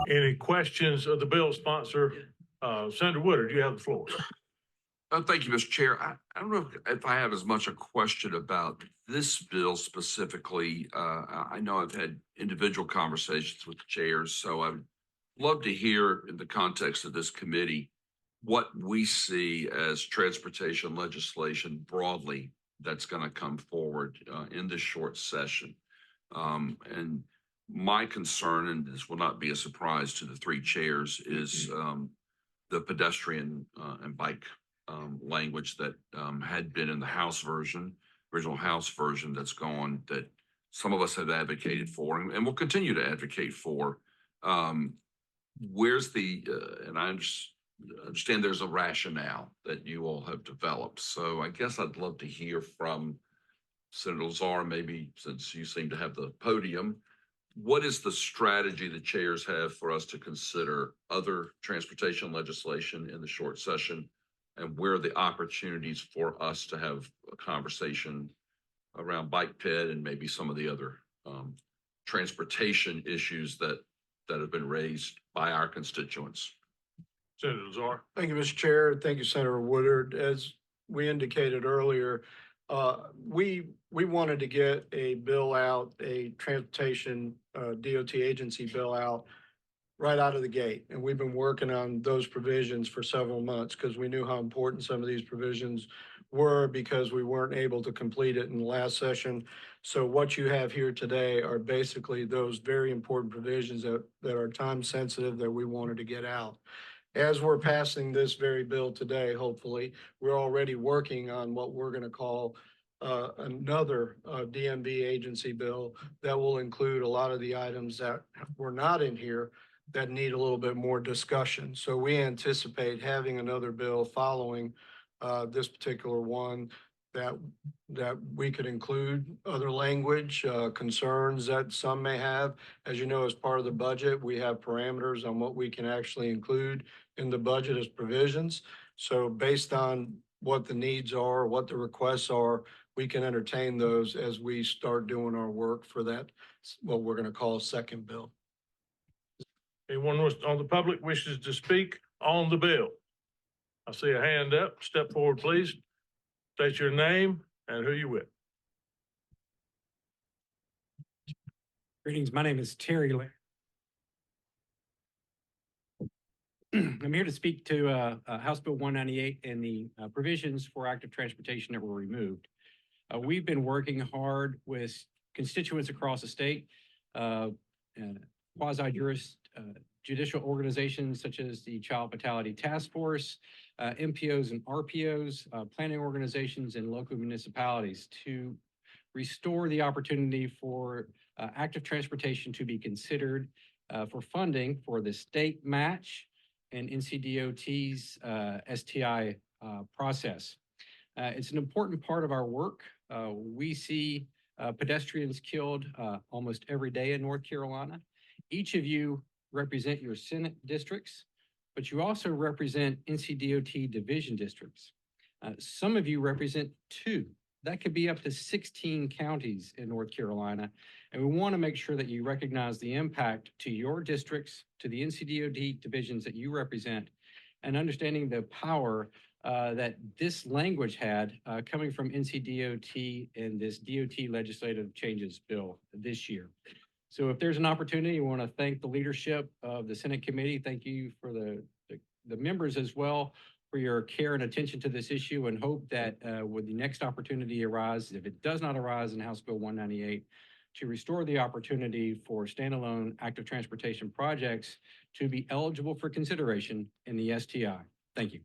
Any questions of the bill sponsor? Senator Woodard, you have the floor. Thank you, Mr. Chair. I don't know if I have as much a question about this bill specifically. I know I've had individual conversations with the chairs, so I'd love to hear in the context of this committee what we see as transportation legislation broadly that's going to come forward in this short session. And my concern, and this will not be a surprise to the three chairs, is the pedestrian and bike language that had been in the House version, original House version that's gone, that some of us have advocated for and will continue to advocate for. Where's the, and I understand there's a rationale that you all have developed. So I guess I'd love to hear from Senator Lazar, maybe since you seem to have the podium. What is the strategy the chairs have for us to consider other transportation legislation in the short session, and where are the opportunities for us to have a conversation around bike ped and maybe some of the other transportation issues that have been raised by our constituents? Senator Lazar. Thank you, Mr. Chair. Thank you, Senator Woodard. As we indicated earlier, we wanted to get a bill out, a transportation DOT agency bill out right out of the gate. And we've been working on those provisions for several months because we knew how important some of these provisions were, because we weren't able to complete it in the last session. So what you have here today are basically those very important provisions that are time sensitive that we wanted to get out. As we're passing this very bill today, hopefully, we're already working on what we're going to call another DMV agency bill that will include a lot of the items that were not in here that need a little bit more discussion. So we anticipate having another bill following this particular one that we could include other language, concerns that some may have. As you know, as part of the budget, we have parameters on what we can actually include in the budget as provisions. So based on what the needs are, what the requests are, we can entertain those as we start doing our work for that, what we're going to call a second bill. Anyone on the public wishes to speak on the bill? I see a hand up. Step forward, please. State your name and who you with. Greetings. My name is Terry Laird. I'm here to speak to House Bill 198 and the provisions for active transportation that were removed. We've been working hard with constituents across the state, quasi-judicial organizations such as the Child Fatality Task Force, MPOs and RPOs, planning organizations, and local municipalities to restore the opportunity for active transportation to be considered for funding for the state match and NCDOT's STI process. It's an important part of our work. We see pedestrians killed almost every day in North Carolina. Each of you represent your Senate districts, but you also represent NCDOT division districts. Some of you represent 2. That could be up to 16 counties in North Carolina. And we want to make sure that you recognize the impact to your districts, to the NCDOT divisions that you represent, and understanding the power that this language had coming from NCDOT and this DOT legislative changes bill this year. So if there's an opportunity, we want to thank the leadership of the Senate committee. Thank you for the members as well for your care and attention to this issue, and hope that when the next opportunity arises, if it does not arise in House Bill 198, to restore the opportunity for standalone active transportation projects to be eligible for consideration in the STI. Thank you.